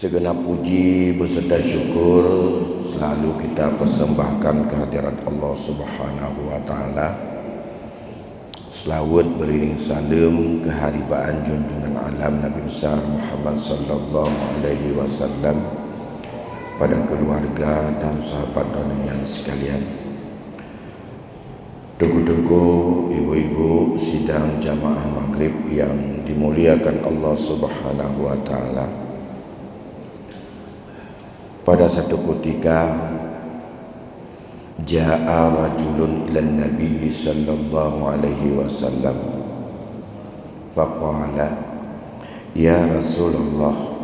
Segenap puji beserta syukur selalu kita persembahkan kehadirat Allah Subhanahu wa taala. Selawat beriring salam keharibaan junjungan alam Nabi besar Muhammad sallallahu alaihi wasallam pada keluarga dan sahabat donanya sekalian. Tuku-tuku ibu-ibu sidang jamaah maghrib yang dimuliakan Allah Subhanahu wa taala. Pada satu ketika ja'a rajulun ilan nabi sallallahu alaihi wasallam faqala ya Rasulullah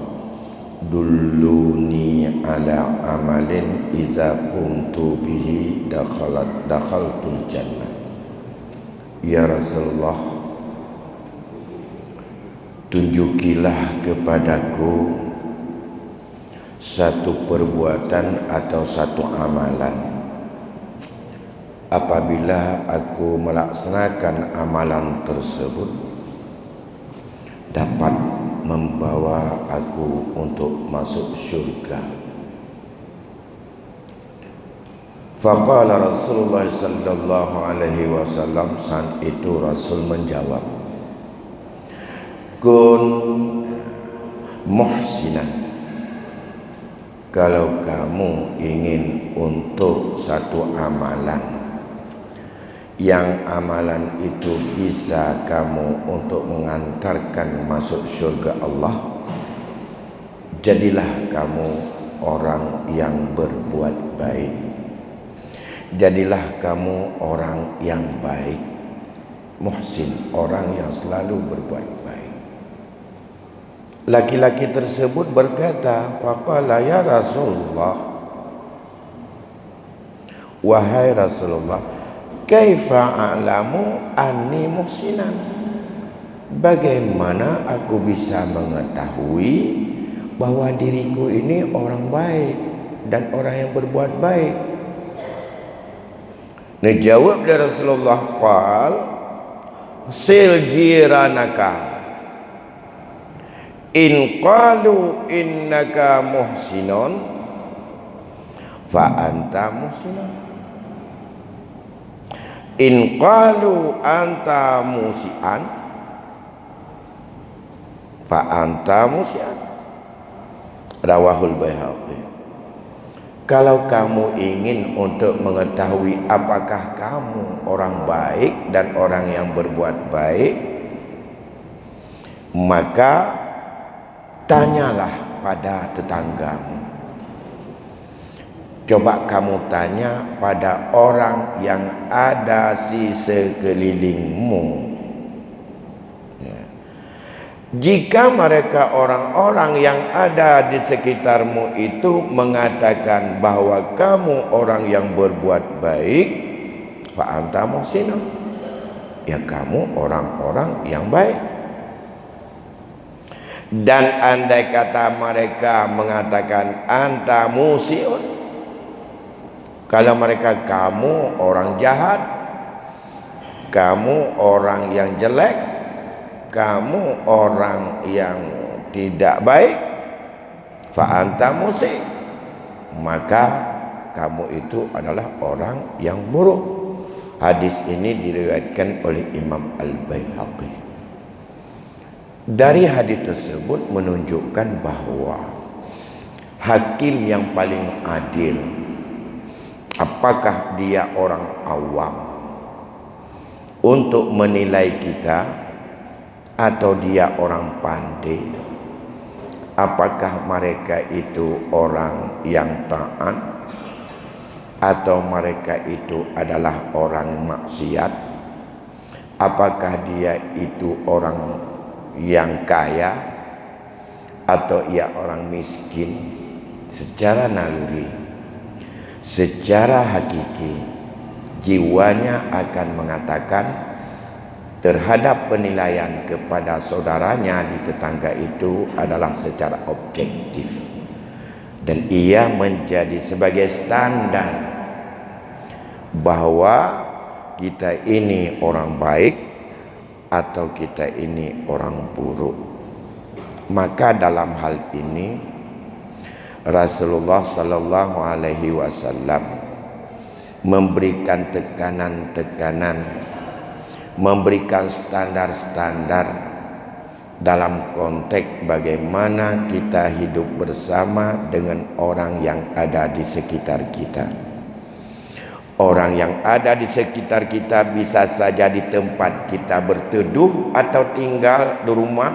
dulluni ala amalin iza qumtu bihi dakhaltul jannah. Ya Rasulullah, tunjukilah kepadaku satu perbuatan atau satu amalan, apabila aku melaksanakan amalan tersebut dapat membawa aku untuk masuk syurga. Faqala Rasulullah sallallahu alaihi wasallam, saat itu Rasul menjawab, kun muhsinan, kalau kamu ingin untuk satu amalan yang amalan itu bisa kamu untuk mengantarkan masuk syurga Allah, jadilah kamu orang yang berbuat baik. Jadilah kamu orang yang baik. Muhsin, orang yang selalu berbuat baik. Laki-laki tersebut berkata, faqala ya Rasulullah, wahai Rasulullah, kaifa a'lamu anni muhsinan, bagaimana aku bisa mengetahui bahwa diriku ini orang baik dan orang yang berbuat baik? Dijawab dari Rasulullah, qal sil jiranaka, in qalu innaka muhsinun fa anta muhsinun, in qalu anta musian fa anta musian. Rawahul Baihaqi. Kalau kamu ingin untuk mengetahui apakah kamu orang baik dan orang yang berbuat baik, maka tanyalah pada tetanggamu. Coba kamu tanya pada orang yang ada di sekelilingmu. Ya. Jika mereka orang-orang yang ada di sekitarmu itu mengatakan bahwa kamu orang yang berbuat baik, fa anta muhsinun, ya kamu orang-orang yang baik. Dan andai kata mereka mengatakan anta musiun, kalau mereka kamu orang jahat, kamu orang yang jelek, kamu orang yang tidak baik, fa anta musi, maka kamu itu adalah orang yang buruk. Hadis ini diriwayatkan oleh Imam Al-Baihaqi. Dari hadis tersebut menunjukkan bahwa hakim yang paling adil, apakah dia orang awam untuk menilai kita atau dia orang pandai, apakah mereka itu orang yang taat atau mereka itu adalah orang maksiat, apakah dia itu orang yang kaya atau ia orang miskin, secara naluri, secara hakiki jiwanya akan mengatakan terhadap penilaian kepada saudaranya di tetangga itu adalah secara objektif, dan ia menjadi sebagai standar bahwa kita ini orang baik atau kita ini orang buruk. Maka dalam hal ini Rasulullah sallallahu alaihi wasallam memberikan tekanan-tekanan, memberikan standar-standar dalam konteks bagaimana kita hidup bersama dengan orang yang ada di sekitar kita. Orang yang ada di sekitar kita bisa saja di tempat kita berteduh atau tinggal di rumah.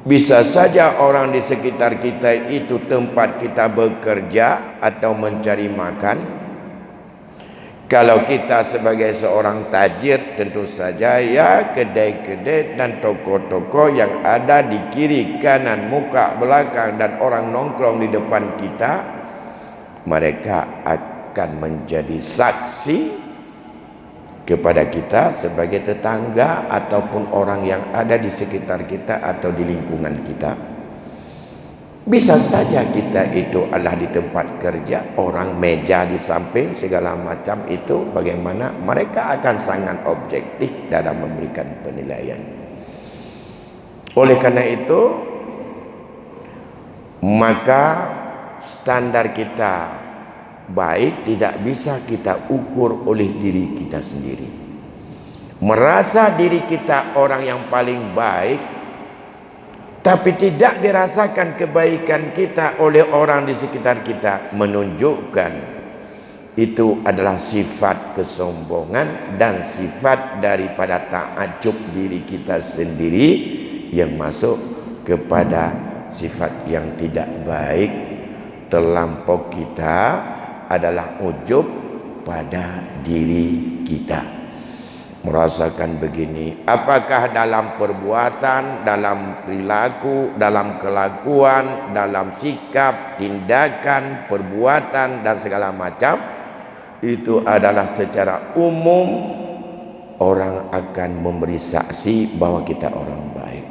Bisa saja orang di sekitar kita itu tempat kita bekerja atau mencari makan. Kalau kita sebagai seorang tajir, tentu saja ya kedai-kedai dan toko-toko yang ada di kiri, kanan, muka, belakang dan orang nongkrong di depan kita, mereka akan menjadi saksi kepada kita sebagai tetangga ataupun orang yang ada di sekitar kita atau di lingkungan kita. Bisa saja kita itu adalah di tempat kerja, orang meja di samping segala macam itu, bagaimana mereka akan sangat objektif dalam memberikan penilaian. Oleh karena itu, maka standar kita baik tidak bisa kita ukur oleh diri kita sendiri. Merasa diri kita orang yang paling baik, tapi tidak dirasakan kebaikan kita oleh orang di sekitar kita, menunjukkan itu adalah sifat kesombongan dan sifat daripada ta'ajub diri kita sendiri yang masuk kepada sifat yang tidak baik. Terlampau kita adalah ujub pada diri kita. Merasakan begini, apakah dalam perbuatan, dalam perilaku, dalam kelakuan, dalam sikap, tindakan, perbuatan dan segala macam, itu adalah secara umum orang akan memberi saksi bahwa kita orang baik.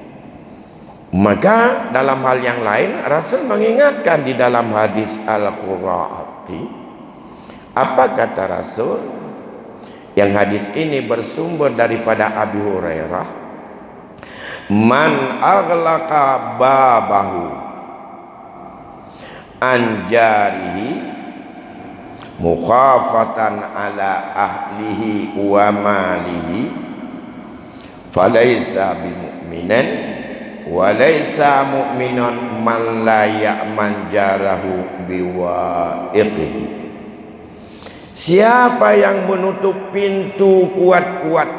Maka dalam hal yang lain, Rasul mengingatkan di dalam hadis Al-Khuraati. Apa kata Rasul? Yang hadis ini bersumber daripada Abi Hurairah. Man aghlaqa babahu an jarihi mukhafatan ala ahlihi wa malihi falaysa bimu'minan wa laysa mu'minan man la ya'man jarahu biwa'iqihi. Siapa yang menutup pintu kuat-kuat,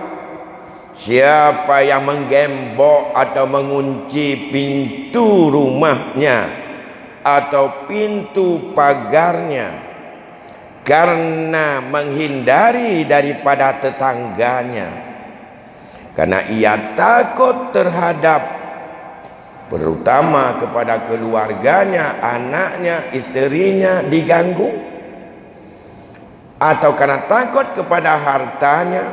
siapa yang menggembok atau mengunci pintu rumahnya atau pintu pagarnya karena menghindari daripada tetangganya, karena ia takut terhadap terutama kepada keluarganya, anaknya, istrinya diganggu, atau karena takut kepada hartanya,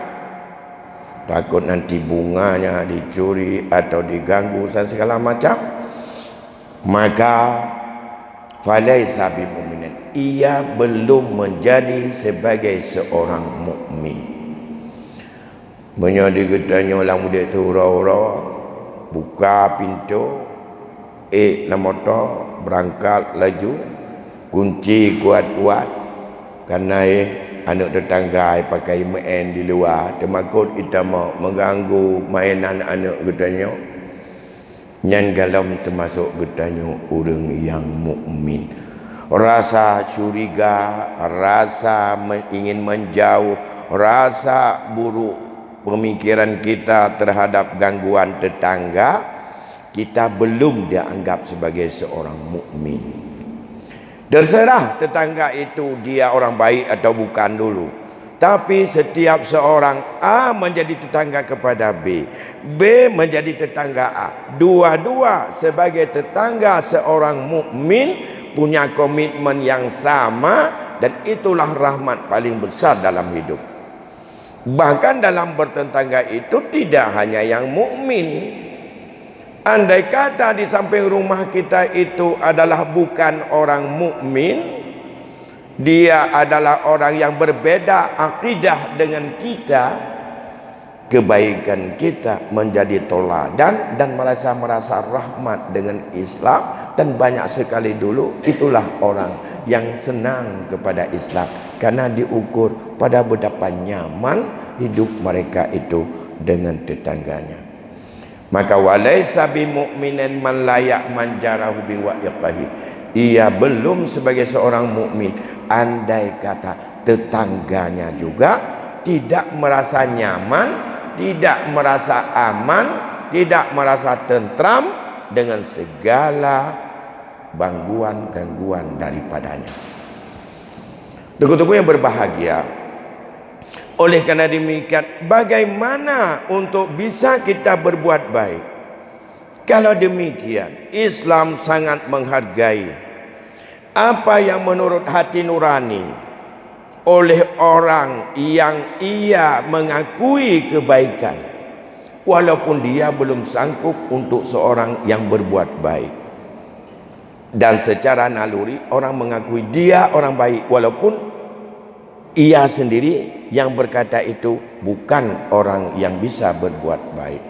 takut nanti bunganya dicuri atau diganggu dan segala macam, maka falaisa bimu'minin, ia belum menjadi sebagai seorang mukmin. Menjadi getanya orang muda tu ura-ura buka pintu, motor berangkat laju, kunci kuat-kuat. Karena anak tetangga pakai main di luar, termakut kita mau mengganggu mainan anak getanya. Yang dalam termasuk getanya orang yang mukmin. Rasa curiga, rasa ingin menjauh, rasa buruk pemikiran kita terhadap gangguan tetangga, kita belum dianggap sebagai seorang mukmin. Terserah tetangga itu dia orang baik atau bukan dulu. Tapi setiap seorang A menjadi tetangga kepada B, B menjadi tetangga A, dua-dua sebagai tetangga seorang mukmin punya komitmen yang sama, dan itulah rahmat paling besar dalam hidup. Bahkan dalam bertetangga itu tidak hanya yang mukmin. Andai kata di samping rumah kita itu adalah bukan orang mukmin, dia adalah orang yang berbeda akidah dengan kita, kebaikan kita menjadi toladan dan merasa rahmat dengan Islam. Dan banyak sekali dulu itulah orang yang senang kepada Islam karena diukur pada betapa nyaman hidup mereka itu dengan tetangganya. Maka walaisa bimu'minin man la ya'man jarahu biwa'iqahi. Ia belum sebagai seorang mukmin andai kata tetangganya juga tidak merasa nyaman, tidak merasa aman, tidak merasa tentram dengan segala gangguan daripadanya. Tunggu-tunggu yang berbahagia. Oleh karena demikian, bagaimana untuk bisa kita berbuat baik? Kalau demikian, Islam sangat menghargai apa yang menurut hati nurani oleh orang yang ia mengakui kebaikan, walaupun dia belum sanggup untuk seorang yang berbuat baik. Dan secara naluri orang mengakui dia orang baik, walaupun ia sendiri yang berkata itu bukan orang yang bisa berbuat baik.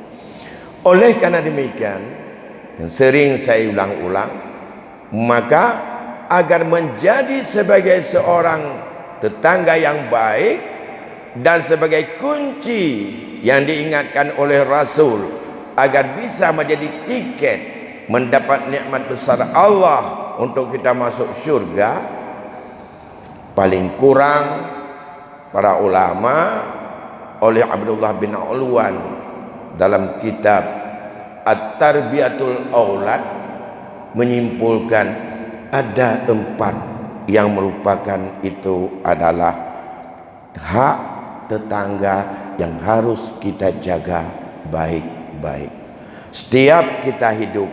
Oleh karena demikian, yang sering saya ulang-ulang, maka agar menjadi sebagai seorang tetangga yang baik dan sebagai kunci yang diingatkan oleh Rasul agar bisa menjadi tiket mendapat nikmat besar Allah untuk kita masuk syurga, paling kurang para ulama oleh Abdullah bin Ulwan dalam kitab At-Tarbiyatul Aulad menyimpulkan ada 4 yang merupakan itu adalah hak tetangga yang harus kita jaga baik-baik. Setiap kita hidup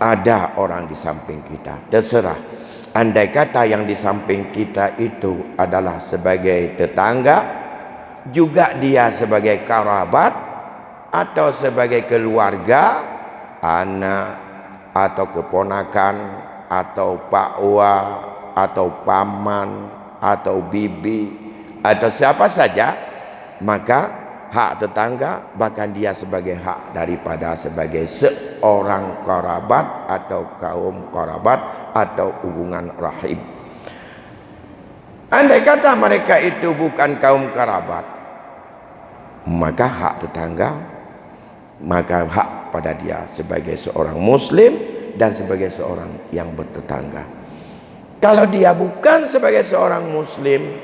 ada orang di samping kita, terserah. Andai kata yang di samping kita itu adalah sebagai tetangga, juga dia sebagai kerabat atau sebagai keluarga, anak atau keponakan atau pakwa atau paman atau bibi atau siapa saja, maka hak tetangga bahkan dia sebagai hak daripada sebagai seorang kerabat atau kaum kerabat atau hubungan rahim. Andai kata mereka itu bukan kaum kerabat, maka hak tetangga, maka hak pada dia sebagai seorang muslim dan sebagai seorang yang bertetangga. Kalau dia bukan sebagai seorang muslim,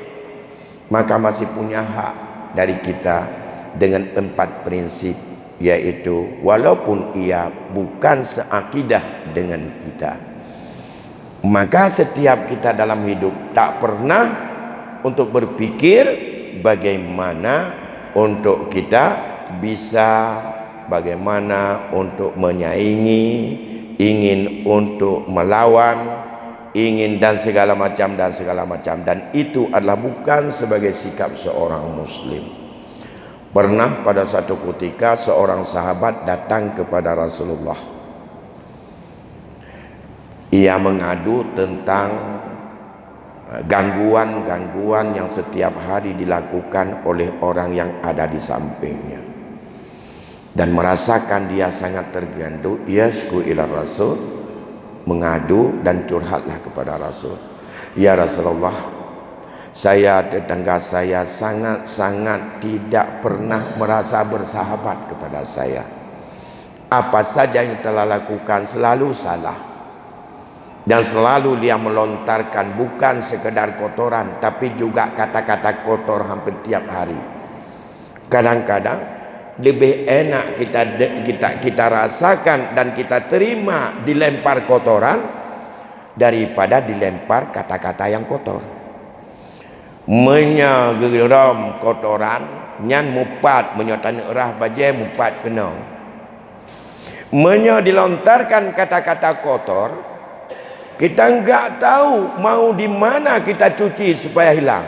maka masih punya hak dari kita dengan 4 prinsip, yaitu walaupun ia bukan seakidah dengan kita, maka setiap kita dalam hidup tak pernah untuk berpikir bagaimana untuk kita bisa, bagaimana untuk menyaingi, ingin untuk melawan, ingin dan segala macam. Dan itu adalah bukan sebagai sikap seorang muslim. Pernah pada satu ketika seorang sahabat datang kepada Rasulullah. Ia mengadu tentang gangguan yang setiap hari dilakukan oleh orang yang ada di sampingnya, dan merasakan dia sangat terganggu. Yasku ila Rasul, mengadu dan curhatlah kepada Rasul. Ya Rasulullah, saya, tetangga saya sangat-sangat tidak pernah merasa bersahabat kepada saya. Apa saja yang telah lakukan selalu salah, dan selalu dia melontarkan bukan sekedar kotoran, tapi juga kata-kata kotor hampir tiap hari. Kadang-kadang lebih enak kita rasakan dan kita terima dilempar kotoran daripada dilempar kata-kata yang kotor. Menyegeram kotoran nyan mupat menyotan erah bajai mupat kenong. Dilontarkan kata-kata kotor, kita enggak tahu mau di mana kita cuci supaya hilang.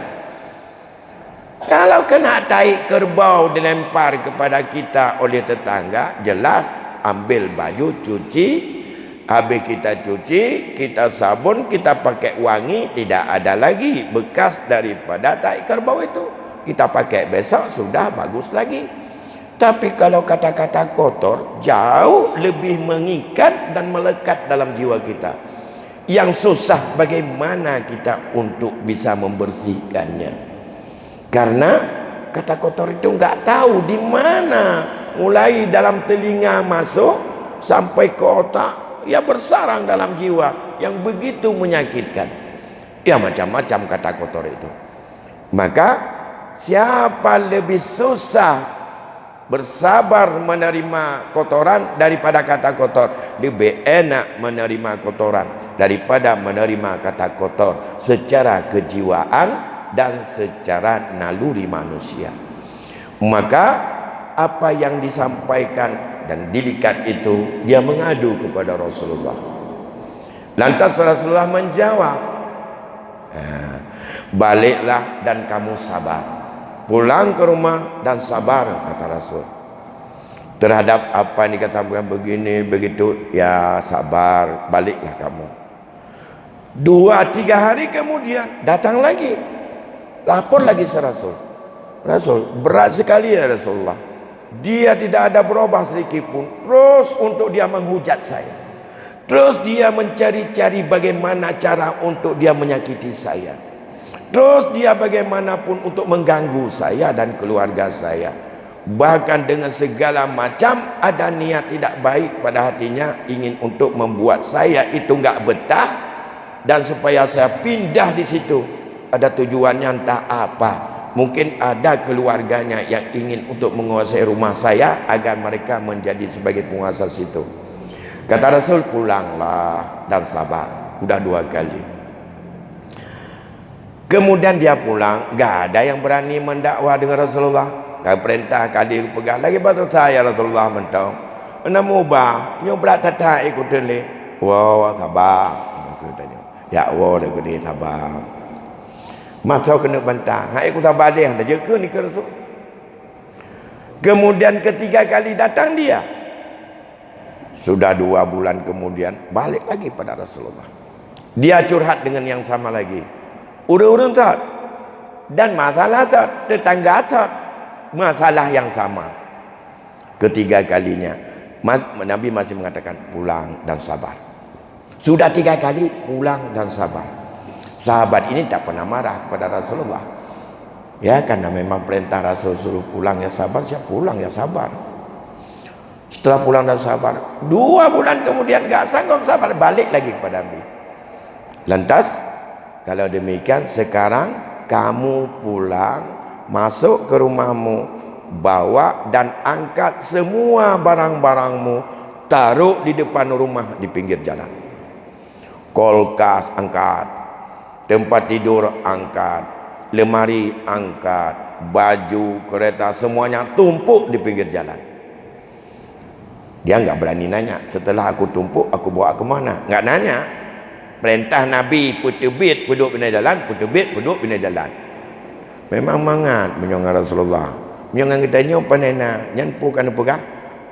Kalau kena tai kerbau dilempar kepada kita oleh tetangga, jelas ambil baju cuci, habis kita cuci, kita sabun, kita pakai wangi, tidak ada lagi bekas daripada tai kerbau itu. kita pakai besok sudah bagus lagi. Tapi kalau kata-kata kotor jauh lebih mengikat dan melekat dalam jiwa kita. Yang susah bagaimana kita untuk bisa membersihkannya. Karena kata kotor itu nggak tahu di mana, mulai dalam telinga masuk sampai ke otak, ya bersarang dalam jiwa yang begitu menyakitkan. Ya macam-macam kata kotor itu. Maka siapa lebih susah bersabar menerima kotoran daripada kata kotor, lebih enak menerima kotoran daripada menerima kata kotor secara kejiwaan dan secara naluri manusia. Maka apa yang disampaikan dan dilihat itu, dia mengadu kepada Rasulullah. Lantas Rasulullah menjawab, baliklah dan kamu sabar, pulang ke rumah dan sabar, kata Rasul. Terhadap apa yang dikatakan begini begitu, ya sabar, baliklah kamu. 2-3 hari kemudian datang lagi, lapor lagi Rasul. Rasul, berat sekali ya Rasulullah, dia tidak ada berubah sedikit pun, terus untuk dia menghujat saya, terus dia mencari-cari bagaimana cara untuk dia menyakiti saya, terus dia bagaimanapun untuk mengganggu saya dan keluarga saya. Bahkan dengan segala macam ada niat tidak baik pada hatinya, ingin untuk membuat saya itu enggak betah dan supaya saya pindah di situ. Ada tujuannya entah apa. Mungkin ada keluarganya yang ingin untuk menguasai rumah saya agar mereka menjadi sebagai penguasa situ. Kata Rasul, pulanglah dan sabar. Udah 2 kali. Kemudian dia pulang, gak ada yang berani mendakwah dengan Rasulullah. Kalau perintah kali pegang lagi batu saya Rasulullah mentau. Namu bah, nyobrak tata ikut tele. Wah, sabar. Katanya. Ya, wah aku dia sabar. Masa kena bantah. Hai aku sabar dia, dah jaga ni ke Rasul. Kemudian ketiga kali datang dia. Sudah 2 bulan kemudian balik lagi pada Rasulullah. Dia curhat dengan yang sama lagi. Urun-urun tak, dan masalah tak, tetangga tak, masalah yang sama. Ketiga kalinya Nabi masih mengatakan pulang dan sabar. Sudah 3 kali pulang dan sabar. Sahabat ini tak pernah marah kepada Rasulullah, ya, karena memang perintah Rasul suruh pulang ya sabar, siap pulang ya sabar. Setelah pulang dan sabar 2 bulan kemudian gak sanggup sabar, balik lagi kepada Nabi. Lantas kalau demikian sekarang kamu pulang, masuk ke rumahmu, bawa dan angkat semua barang-barangmu, taruh di depan rumah di pinggir jalan. Kulkas angkat, tempat tidur angkat, lemari angkat, baju, kereta, semuanya tumpuk di pinggir jalan. Dia enggak berani nanya, setelah aku tumpuk aku bawa ke mana? Enggak nanya. Perintah Nabi putubit duduk pinggir jalan, putubit duduk pinggir jalan. Memang mangat menyongang Rasulullah. Menyongang kita nyo panena, nyan pu kan pegah.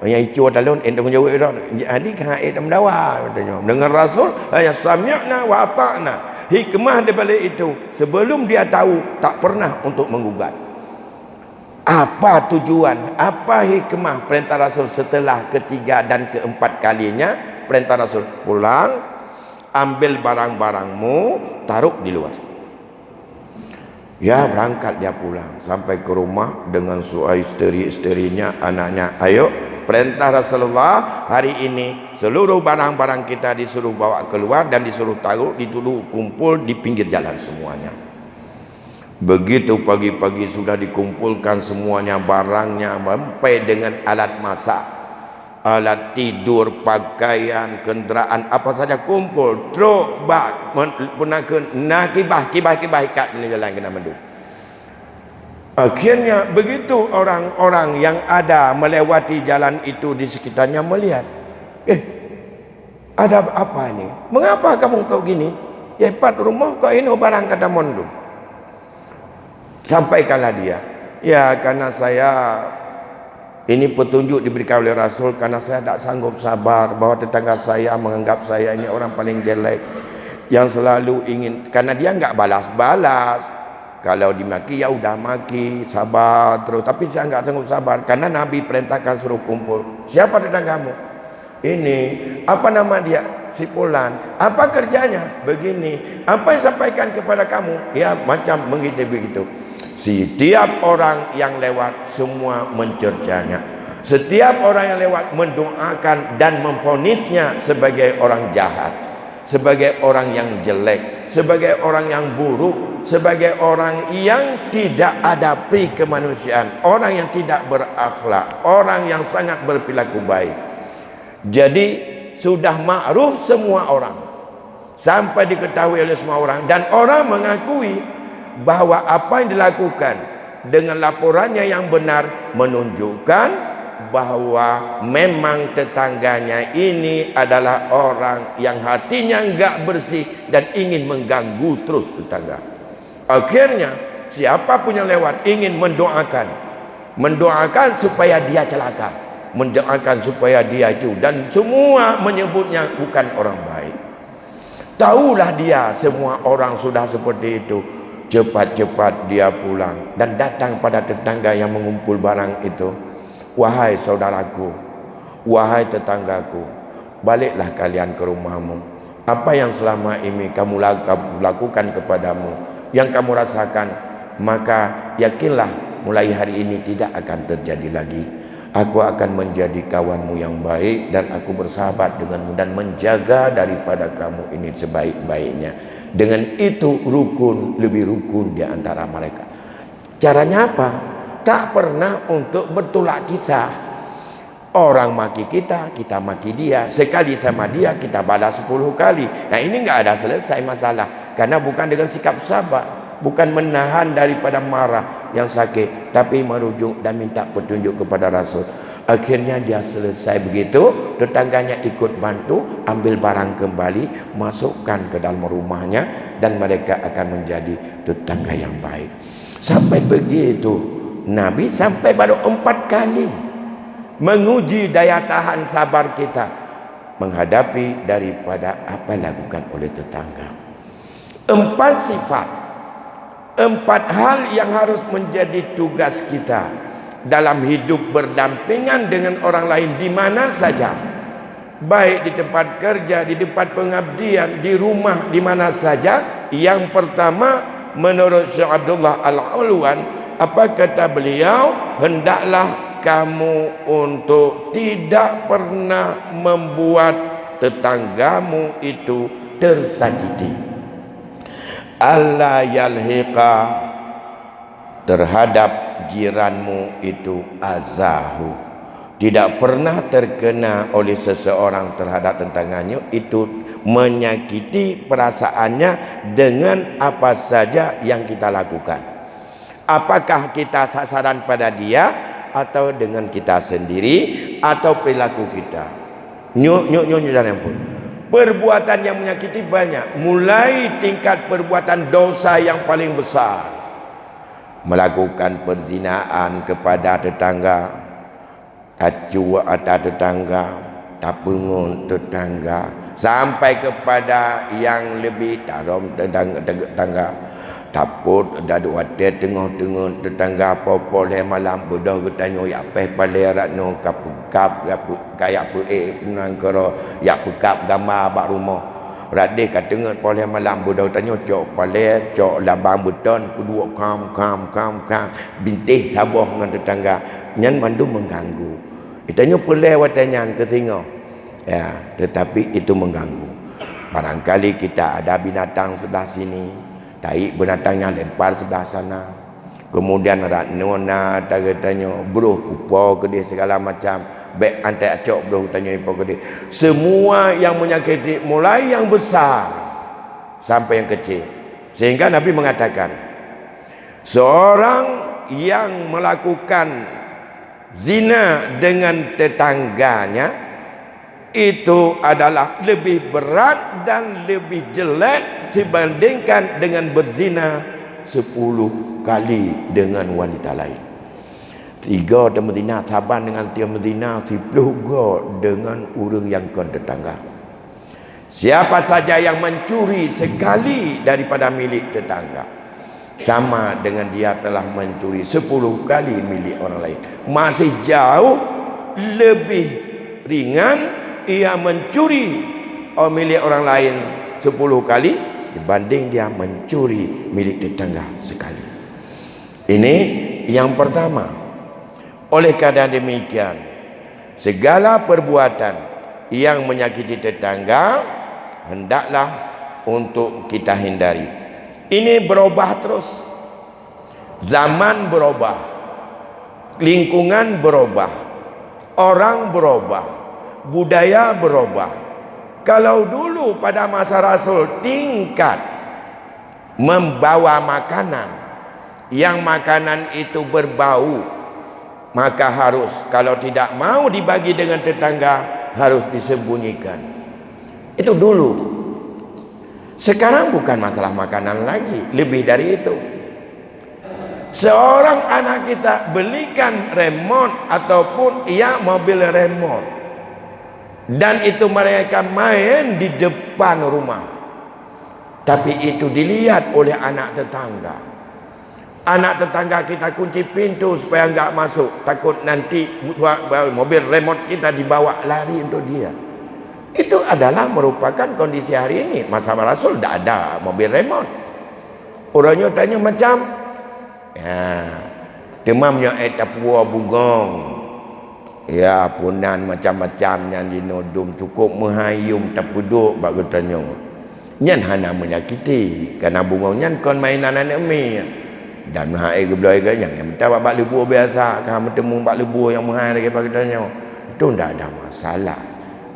Yang icu talun entong jawab itu. Jadi ka et mendawa katanya. Dengan Rasul, ya sami'na wa ata'na. Hikmah daripada itu, sebelum dia tahu tak pernah untuk menggugat. Apa tujuan, apa hikmah perintah Rasul setelah ketiga dan keempat kalinya? Perintah Rasul, pulang, ambil barang-barangmu, taruh di luar. Ya, berangkat dia pulang sampai ke rumah dengan isteri-isterinya, anaknya. Ayo, perintah Rasulullah hari ini seluruh barang-barang kita disuruh bawa keluar dan disuruh taruh, dituduh kumpul di pinggir jalan semuanya. Begitu pagi-pagi sudah dikumpulkan semuanya barangnya, sampai dengan alat masak, alat tidur, pakaian, kenderaan, apa saja kumpul. Truk, bak, punakan, nak kibah ikat ini jalan kena mandu. Akhirnya begitu orang-orang yang ada melewati jalan itu di sekitarnya melihat, ada apa ini? Mengapa kamu kau gini? Ya, pat rumah kau ini barang kata mondu. Sampaikanlah dia, ya karena saya ini petunjuk diberikan oleh Rasul, karena saya tak sanggup sabar bahwa tetangga saya menganggap saya ini orang paling jelek yang selalu ingin, karena dia enggak balas-balas. Kalau dimaki, ya udah maki, sabar terus. Tapi saya enggak sanggup sabar karena Nabi perintahkan suruh kumpul. Siapa tetanggamu? Ini, apa nama dia? Si Fulan. Apa kerjanya? Begini. Apa yang sampaikan kepada kamu? Ya, macam begitu. Setiap orang yang lewat semua mencercanya. Setiap orang yang lewat mendoakan dan memvonisnya sebagai orang jahat, sebagai orang yang jelek, sebagai orang yang buruk, sebagai orang yang tidak ada pri kemanusiaan, orang yang tidak berakhlak, orang yang sangat berperilaku baik. Jadi sudah makruf semua orang, sampai diketahui oleh semua orang, dan orang mengakui bahwa apa yang dilakukan dengan laporannya yang benar menunjukkan bahwa memang tetangganya ini adalah orang yang hatinya enggak bersih dan ingin mengganggu terus tetangga. Akhirnya siapapun yang lewat ingin mendoakan supaya dia celaka, mendoakan supaya dia itu, dan semua menyebutnya bukan orang baik. Tahulah dia semua orang sudah seperti itu, cepat-cepat dia pulang dan datang pada tetangga yang mengumpul barang itu. Wahai saudaraku, wahai tetanggaku, baliklah kalian ke rumahmu. Apa yang selama ini kamu lakukan kepadamu, yang kamu rasakan, maka yakinlah mulai hari ini tidak akan terjadi lagi. Aku akan menjadi kawanmu yang baik dan aku bersahabat denganmu dan menjaga daripada kamu ini sebaik-baiknya. Dengan itu rukun, lebih rukun di antara mereka. Caranya apa? Tak pernah untuk bertolak kisah. Orang maki kita, kita maki dia. Sekali sama dia, kita balas 10 kali. Nah, ini enggak ada selesai masalah. Karena bukan dengan sikap sabar, bukan menahan daripada marah yang sakit, tapi merujuk dan minta petunjuk kepada Rasul. Akhirnya dia selesai begitu, tetangganya ikut bantu, ambil barang kembali, masukkan ke dalam rumahnya, dan mereka akan menjadi tetangga yang baik. Sampai begitu Nabi sampai baru 4 kali menguji daya tahan sabar kita menghadapi daripada apa yang dilakukan oleh tetangga. 4 sifat, 4 hal yang harus menjadi tugas kita dalam hidup berdampingan dengan orang lain di mana saja, baik di tempat kerja, di tempat pengabdian, di rumah, di mana saja. Yang pertama, menurut Syekh Abdullah Al-Ulwan, apa kata beliau? Hendaklah kamu untuk tidak pernah membuat tetanggamu itu tersakiti. Alla yalhiqa, terhadap jiranmu itu azahu, tidak pernah terkena oleh seseorang terhadap tetangganya itu menyakiti perasaannya dengan apa saja yang kita lakukan. Apakah kita sasaran pada dia, atau dengan kita sendiri, atau perilaku kita. Nyuk dan ampun. Perbuatan yang menyakiti banyak, mulai tingkat perbuatan dosa yang paling besar, melakukan perzinaan kepada tetangga, tacu atas tetangga, tapungun tetangga, sampai kepada yang lebih tarom tetangga, taput dadu wadah tengah-tengah tetangga apa-apa le malam bedah bertanya ya peh palerat no kapukap ya kayak penangkara ya pekap gambar bak rumah radih kat tengah pole malam bedah tanya cok pale cok labang beton kedua kam bintih sabah dengan tetangga nyan mandu mengganggu. Itanya pele watanyan ke singa ya, tetapi itu mengganggu. Barangkali kita ada binatang sebelah sini, taik binatangnya lempar sebelah sana, kemudian nona tanya bro pupa ke dia segala macam, baik antai acok bro tanya pupa ke dia, semua yang menyakiti, mulai yang besar sampai yang kecil. Sehingga Nabi mengatakan seorang yang melakukan zina dengan tetangganya itu adalah lebih berat dan lebih jelek dibandingkan dengan berzina 10 kali dengan wanita lain. 3 dan berzina saban dengan dia berzina 10 dengan orang yang kon tetangga. Siapa saja yang mencuri sekali daripada milik tetangga, sama dengan dia telah mencuri 10 kali milik orang lain. Masih jauh lebih ringan ia mencuri milik orang lain 10 kali dibanding dia mencuri milik tetangga sekali. Ini yang pertama. Oleh karena demikian, segala perbuatan yang menyakiti tetangga hendaklah untuk kita hindari. Ini berubah terus. Zaman berubah, lingkungan berubah, orang berubah, budaya berubah. Kalau dulu pada masa Rasul tingkat membawa makanan, yang makanan itu berbau, maka harus, kalau tidak mau dibagi dengan tetangga, harus disembunyikan. Itu dulu. Sekarang bukan masalah makanan lagi, lebih dari itu. Seorang anak kita belikan remote ataupun mobil remote, dan itu mereka main di depan rumah, tapi itu dilihat oleh anak tetangga. Anak tetangga kita kunci pintu supaya enggak masuk, takut nanti mobil remote kita dibawa lari untuk dia. Itu adalah merupakan kondisi hari ini. Masa Rasul tidak ada mobil remote. Orangnya tanya macam temamnya tapua bugong, punan macam-macam yang dinodum cukup menghayum tak puduk bak tanya. Nyan hana menyakiti karena bungongnya kon mainan anak mi. Dan mahai ke belai ke yang minta bak lebuh biasa, kamu temu bak lebuh yang mahai lagi bak tanya. Itu tidak ada masalah.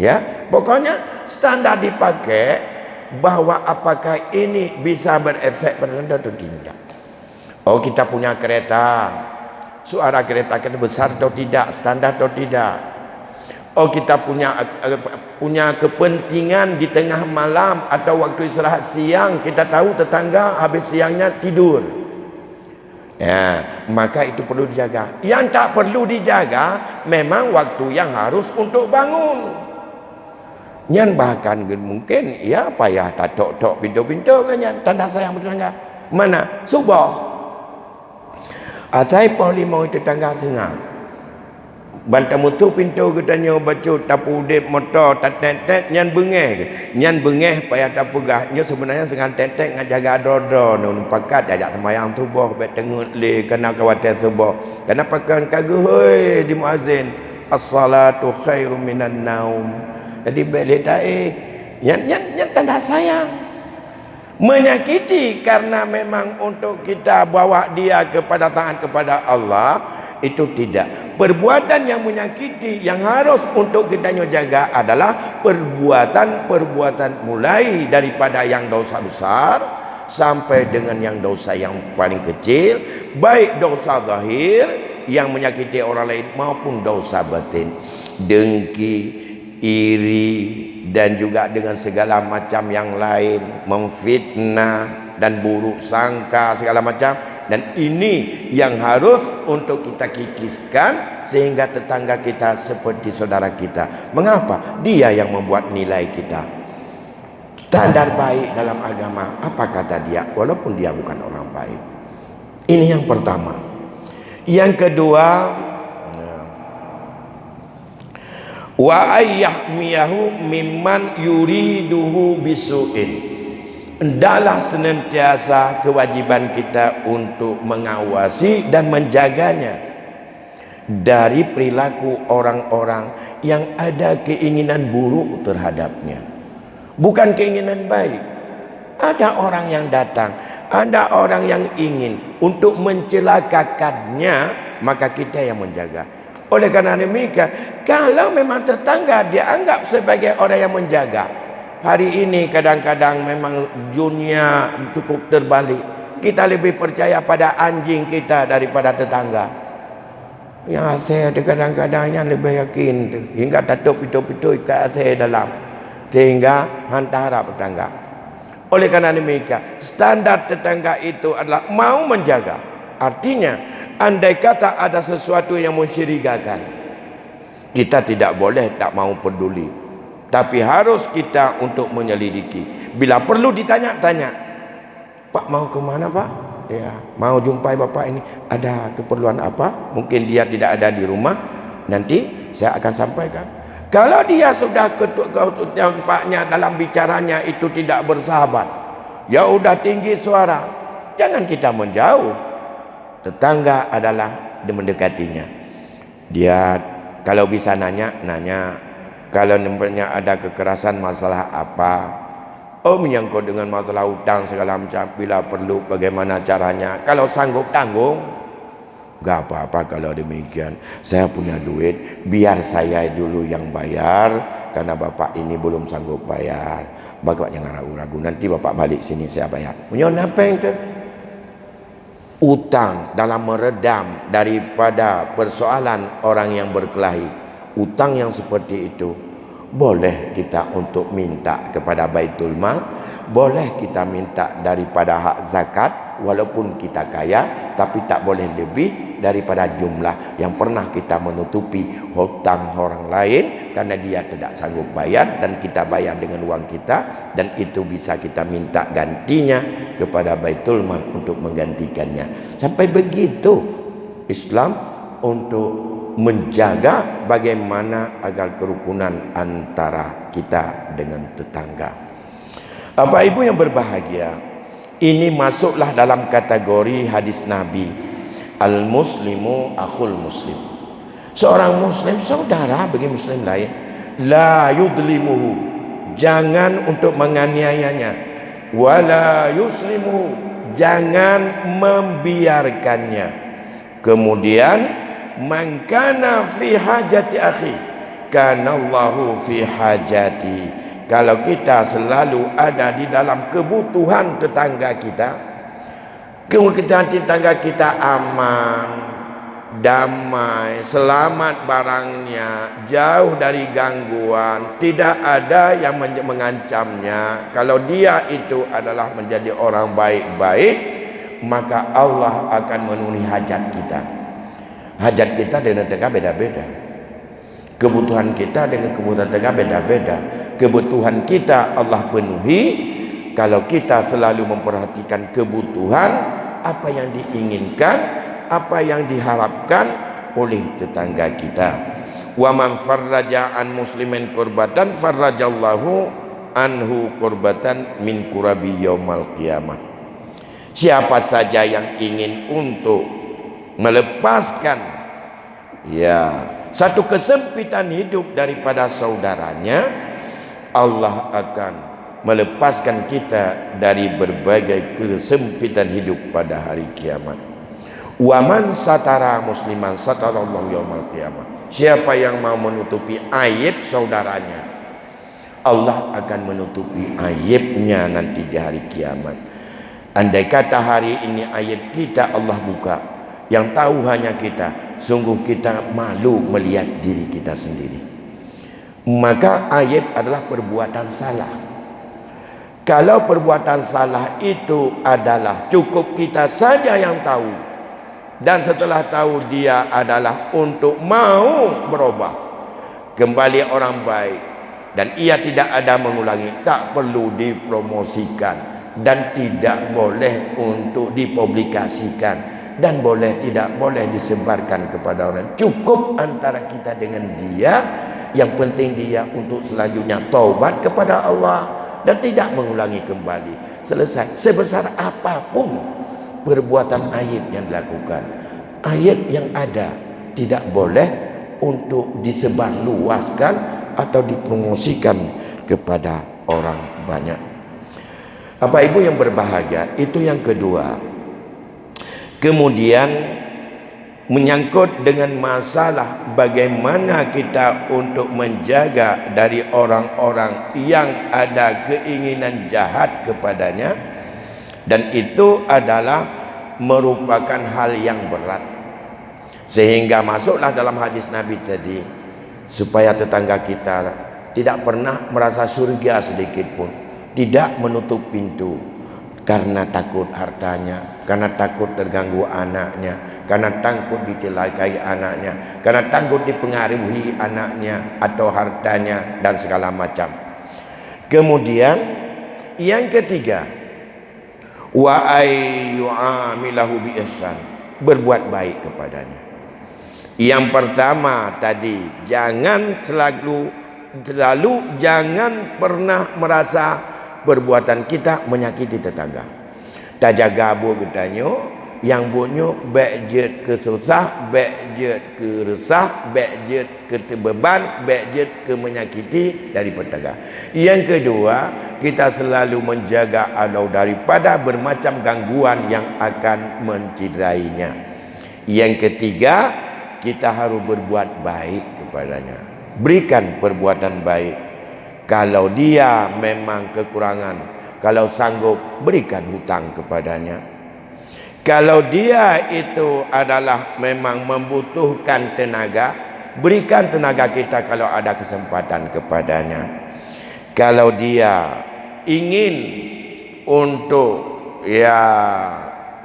Ya, pokoknya standar dipakai bahwa apakah ini bisa berefek pada anda atau tidak. Oh, kita punya kereta, suara kereta kita besar atau tidak, standar atau tidak. Oh, kita punya kepentingan di tengah malam atau waktu istirahat siang, kita tahu tetangga habis siangnya tidur. Ya, maka itu perlu dijaga. Yang tak perlu dijaga memang waktu yang harus untuk bangun. Nyan bahkan mungkin payah tak tok pintu-pintu kan nyan tanda sayang tetangga. Mana subuh. Saya pun mau tetangga sengat. Bantamu tu pintu katanya baca tapu dep motor tet nyan bengeh payah tak pegah. Nya sebenarnya dengan tet ngajaga dodo nun pakat ajak sembahyang subuh bet tengut le kena khawatir subuh. Kenapa kan kagak hoi di muazin as-salatu khairum minan naum. Jadi beli yang tanda sayang, menyakiti karena memang untuk kita bawa dia kepada taat kepada Allah, itu tidak. Perbuatan yang menyakiti yang harus untuk kita jaga adalah perbuatan mulai daripada yang dosa besar sampai dengan yang dosa yang paling kecil, baik dosa zahir yang menyakiti orang lain maupun dosa batin, dengki, iri, dan juga dengan segala macam yang lain, memfitnah dan buruk sangka segala macam. Dan ini yang harus untuk kita kikiskan sehingga tetangga kita seperti saudara kita. Mengapa? Dia yang membuat nilai kita. Standar baik dalam agama, apa kata dia? Walaupun dia bukan orang baik. Ini yang pertama. Yang kedua, wa ayyahmiyahu mimman yuriduhu bisu'in. Hendaklah senantiasa kewajiban kita untuk mengawasi dan menjaganya dari perilaku orang-orang yang ada keinginan buruk terhadapnya, bukan keinginan baik. Ada orang yang datang, ada orang yang ingin untuk mencelakakannya, maka kita yang menjaga. Oleh karena demikian, kalau memang tetangga dia anggap sebagai orang yang menjaga. Hari ini kadang-kadang memang dunia cukup terbalik. Kita lebih percaya pada anjing kita daripada tetangga. Ya, saya kadang-kadangnya lebih yakin hingga tatuk pitu-pitu ikat saya dalam, sehingga hantar tetangga. Oleh karena demikian, standar tetangga itu adalah mau menjaga. Artinya, andai kata ada sesuatu yang mensyirigakan, kita tidak boleh tak mau peduli, tapi harus kita untuk menyelidiki. Bila perlu ditanya-tanya, Pak mau ke mana Pak? ya, mau jumpai bapak ini, ada keperluan apa? Mungkin dia tidak ada di rumah, nanti saya akan sampaikan. Kalau dia sudah tampaknya dalam bicaranya itu tidak bersahabat, ya udah tinggi suara, jangan kita menjauh. Tetangga adalah mendekatinya. Dia kalau bisa nanya, kalau nampaknya ada kekerasan masalah apa, menyangkut dengan masalah hutang segala macam, bila perlu bagaimana caranya, kalau sanggup tanggung, gak apa-apa. Kalau demikian, saya punya duit, biar saya dulu yang bayar, karena bapak ini belum sanggup bayar. Bapak jangan ragu-ragu, nanti bapak balik sini saya bayar. Punya apa itu? Utang dalam meredam daripada persoalan orang yang berkelahi. Utang yang seperti itu boleh kita untuk minta kepada Baitul Mal, boleh kita minta daripada hak zakat walaupun kita kaya, tapi tak boleh lebih daripada jumlah yang pernah kita menutupi hutang orang lain karena dia tidak sanggup bayar dan kita bayar dengan uang kita, dan itu bisa kita minta gantinya kepada Baitul Mal untuk menggantikannya. Sampai begitu Islam untuk menjaga bagaimana agar kerukunan antara kita dengan tetangga. Bapak Ibu yang berbahagia, ini masuklah dalam kategori hadis Nabi, al-muslimu akhul muslim. Seorang muslim saudara bagi muslim lain. La yudlimuhu, jangan untuk menganiayanya. Wala yuslimuhu, jangan membiarkannya. Kemudian man kana fi hajati akhi kana Allahu fi hajati. Kalau kita selalu ada di dalam kebutuhan tetangga kita, kebutuhan tetangga kita aman, damai, selamat barangnya, jauh dari gangguan, tidak ada yang mengancamnya, kalau dia itu adalah menjadi orang baik-baik, maka Allah akan memenuhi hajat kita. Hajat kita dengan tetangga beda-beda, kebutuhan kita dengan kebutuhan tetangga beda-beda. Kebutuhan kita Allah penuhi kalau kita selalu memperhatikan kebutuhan, apa yang diinginkan, apa yang diharapkan oleh tetangga kita. Wa man farraja an muslimin kurbatan farrajallahu anhu kurbatan min kurabi yaumal qiyamah. Siapa saja yang ingin untuk melepaskan satu kesempitan hidup daripada saudaranya, Allah akan melepaskan kita dari berbagai kesempitan hidup pada hari kiamat. Wa man satara musliman satarallahu yaumal qiyamah. Siapa yang mau menutupi aib saudaranya, Allah akan menutupi aibnya nanti di hari kiamat. Andai kata hari ini aib kita Allah buka, yang tahu hanya kita, sungguh kita malu melihat diri kita sendiri. Maka aib adalah perbuatan salah. Kalau perbuatan salah itu adalah cukup kita saja yang tahu, dan setelah tahu dia adalah untuk mau berubah, kembali orang baik, dan ia tidak ada mengulangi, tak perlu dipromosikan dan tidak boleh untuk dipublikasikan, dan tidak boleh disebarkan kepada orang. Cukup antara kita dengan dia. Yang penting dia untuk selanjutnya taubat kepada Allah dan tidak mengulangi kembali. Selesai. Sebesar apapun perbuatan aib yang dilakukan, aib yang ada tidak boleh untuk disebarluaskan atau dipromosikan kepada orang banyak. Bapak Ibu yang berbahagia, itu yang kedua. Kemudian menyangkut dengan masalah bagaimana kita untuk menjaga dari orang-orang yang ada keinginan jahat kepadanya, dan itu adalah merupakan hal yang berat, sehingga masuklah dalam hadis Nabi tadi, supaya tetangga kita tidak pernah merasa surga sedikit pun, tidak menutup pintu karena takut hartanya, karena takut terganggu anaknya, karena takut dicelakai anaknya, karena takut dipengaruhi anaknya atau hartanya dan segala macam. Kemudian yang ketiga, wa ayyu'amilahu bi ihsan, berbuat baik kepadanya. Yang pertama tadi, jangan selalu jangan pernah merasa perbuatan kita menyakiti tetangga. Tak jaga abu katanya, yang bunyo baik ke susah, baik ke resah, baik ke terbeban, baik ke menyakiti dari tetangga. Yang kedua, kita selalu menjaga Allah daripada bermacam gangguan yang akan menciderainya. Yang ketiga, kita harus berbuat baik kepadanya, berikan perbuatan baik. Kalau dia memang kekurangan, kalau sanggup, berikan hutang kepadanya. Kalau dia itu adalah memang membutuhkan tenaga, berikan tenaga kita kalau ada kesempatan kepadanya. Kalau dia ingin untuk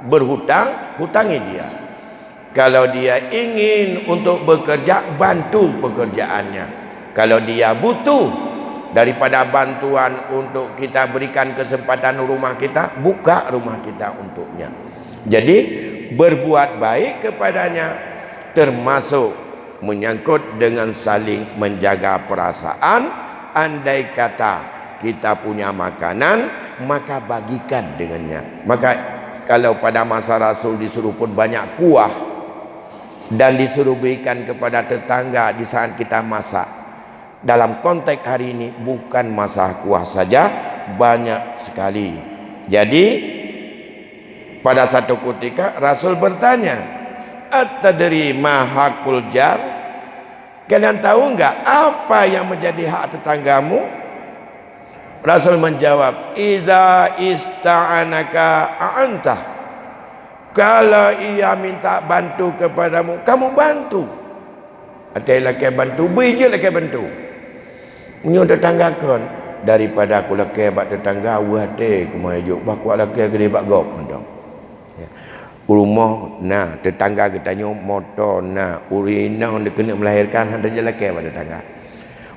berhutang, hutangi dia. Kalau dia ingin untuk bekerja, bantu pekerjaannya. Kalau dia butuh daripada bantuan untuk kita berikan kesempatan rumah kita, buka rumah kita untuknya. Jadi berbuat baik kepadanya termasuk menyangkut dengan saling menjaga perasaan. Andai kata kita punya makanan, maka bagikan dengannya. Maka kalau pada masa Rasul disuruh pun banyak kuah dan disuruh berikan kepada tetangga di saat kita masak. Dalam konteks hari ini bukan masalah kuah saja, banyak sekali. Jadi pada satu ketika Rasul bertanya, "At-tadri ma hakul jar?" Kalian tahu enggak apa yang menjadi hak tetanggamu? Rasul menjawab, "Iza ista'anaka a'antah." Kalau ia minta bantu kepadamu, kamu bantu. Ada laki bantu, beri je laki bantu. Punya tetangga kan, daripada aku laki bak tetangga, wate kemajuk, baku laki gede bak gop mentang. Ya. Rumah nah tetangga katanya motor nah urina dia kena melahirkan ada je laki bak tetangga.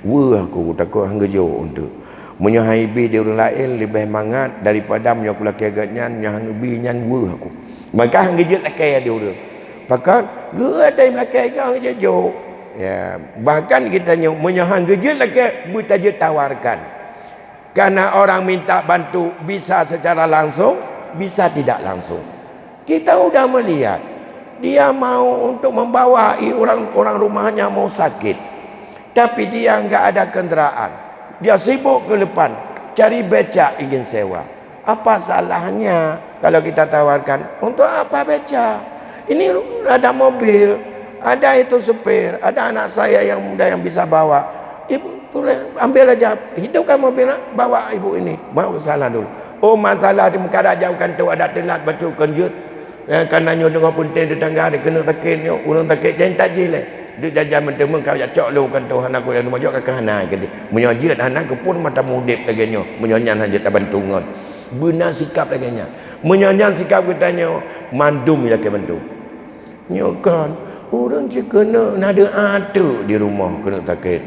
Wah aku takut hang gejo untuk. Munyo haibi dia orang lain lebih mangat daripada munyo aku laki agaknya hang bi nyan wah aku. Maka hang gejo laki dia orang. Pakat ge ada laki hang gejo. Ya, bahkan kita menyahang gejil lagi bertajuk tawarkan. Karena orang minta bantu bisa secara langsung, bisa tidak langsung. Kita sudah melihat dia mau untuk membawa orang rumahnya mau sakit, tapi dia enggak ada kenderaan. Dia sibuk ke depan cari becak ingin sewa. Apa salahnya kalau kita tawarkan? Untuk apa becak? Ini ada mobil, ada itu supir, ada anak saya yang muda yang bisa bawa. Ibu boleh ambil aja, hidupkan mobil, bawa ibu ini. Mau salah dulu. Oh masalah di muka jauhkan tu ada telat batu kenjut. Karena nyo dengan punten tetangga dia kena takin nyo, ulun takik jangan tajil le. Dia jajan mentemung kau ya cok lu kan tu anak aku yang mojok ke hanai ke dia. Menyojit anak ke pun mata mudip lagi nyo, menyonyan hanya tabantungan. Benar sikap lagi nya. Menyonyan sikap katanya mandum ya ke bantu. Nyo kan orang cik kena nada ada di rumah kena takit.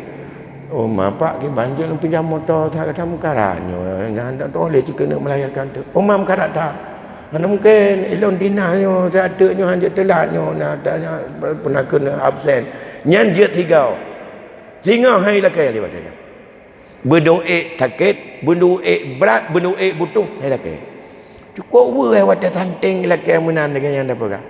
Oh mapak ke banjir pinjam motor tak kata mukaranyo. Nanda tu oleh cik kena melahirkan tu. Oh mam karat tak. Mana mungkin ilon dinahnya tak adanya hanya telatnya nadanya pernah kena absen. Nyan dia tiga. Tinggal hai lakai lewat dia. Berdoa takit, berdoa berat, berdoa butuh hai lakai. Cukup we wadah santing lakai menan dengan yang dapat.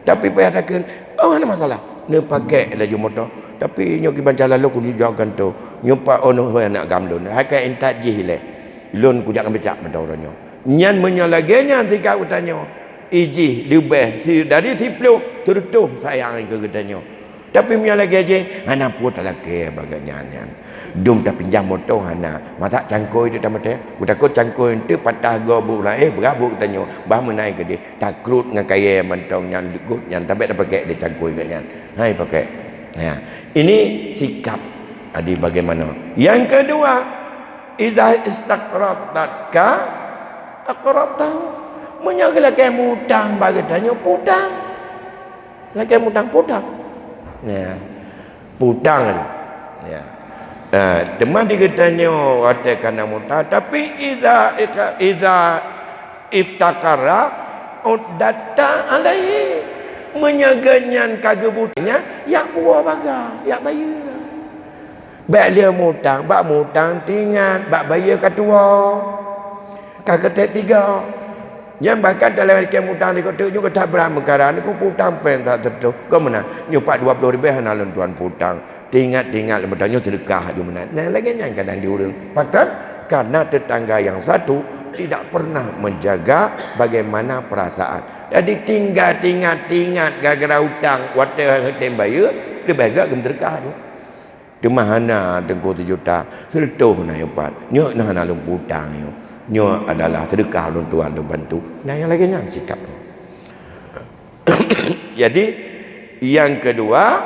Tapi payah takkan, oh ada masalah. Ni pakai laju motor. Tapi nyo ki banca lalu ku dijauhkan tu. Nyo pak ono nak gamlun. Hakai entat jihile. Lun ku jak becak mentornya. Nyan menyalagenya tika utanyo. Iji lebih dari 10 tertuh sayang ke katanya. Tapi menyalagi aja hana pun lagi baganya nyan. Dum tak pinjam motor hana. Masa cangkoi tu tamat takut cangkoi tu patah gobu lah berabuk katanya. Bah menai ke dia. Takrut dengan kaya mentong nyan gut nyan tapi tak pakai dia cangkoi ke nyan. Hai pakai. Nah, ini sikap adi bagaimana. Yang kedua, iza istaqratatka aqratahu. Menyaga lagi mudang bagatanya pudang. Lagi mudang pudang. Ya. Pudang. Ya. Teman dikatanya kata kana mutah tapi iza iftakara uddata alaihi menyaganyan kagebutnya yak puah baga yak bayar bak dia mutang tingat bak bayar kedua kagetek tiga yang bahkan dalam ikan mutang ni kau tunjuk tak berapa perkara ni kau putang pen tak tertu kau mana nyupak 20 lebih hanalun tuan putang tingat lembatnya sedekah je mana nah lagi yang kadang diurang bahkan karena tetangga yang satu tidak pernah menjaga bagaimana perasaan jadi tingat gara-gara hutang water hetem bayar dia bagak gemterkah tu di mana tengku 7 juta sertuh na yupat nyok nah hanalun putang yo nyo adalah sedekah lun tuan lu bantu. Nah yang lagi yang sikap. Jadi yang kedua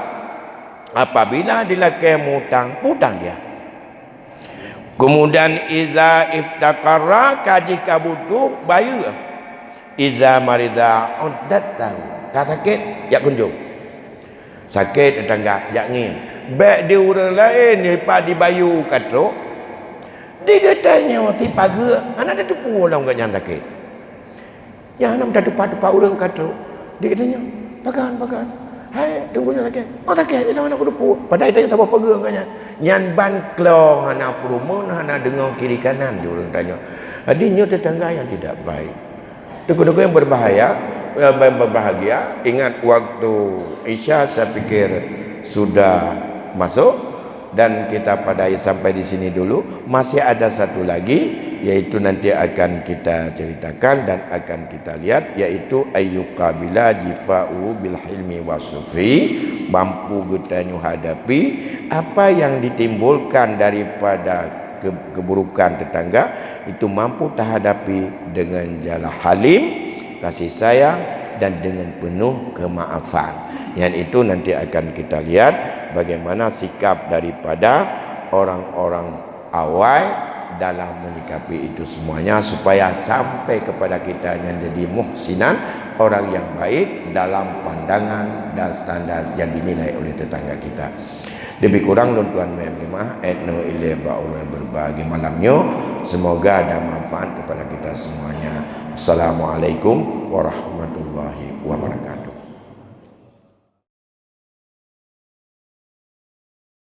apabila dilakukan putang dia. Kemudian iza iftakara kaji kabutuh bayar. Iza marida uddatahu. Kata sakit jak kunjung. Sakit tetangga jak ngin. Baik dia orang lain ni pak dibayu katrok. Dia katanya ti paga anak dah tepu orang kat yang sakit. Yang anak dah depan orang kata. Dia katanya, "Pagan. Hai, tunggu nak sakit." Oh sakit, dia anak depu. Padahal tanya tak apa paga katnya. Yang ban klong anak perumun anak dengar kiri kanan dia orang tanya. Adinyo tetangga yang tidak baik. Tengku-tengku yang berbahagia, ingat waktu Isya saya pikir sudah masuk. Dan kita padai sampai di sini dulu. Masih ada satu lagi yaitu nanti akan kita ceritakan dan akan kita lihat yaitu ayyuqabila jifa'u bil hilmi wasufri mampu kita hadapi apa yang ditimbulkan daripada keburukan tetangga itu mampu terhadapi dengan jalan halim, kasih sayang dan dengan penuh kemaafan. Yang itu nanti akan kita lihat bagaimana sikap daripada orang-orang awal dalam menyikapi itu semuanya supaya sampai kepada kita yang jadi muhsinan, orang yang baik dalam pandangan dan standar yang dinilai oleh tetangga kita. Lebih kurang tuan memang etno ile ba'ul yang berbagi malamnya, semoga ada manfaat kepada kita semuanya. Assalamualaikum warahmatullahi wabarakatuh.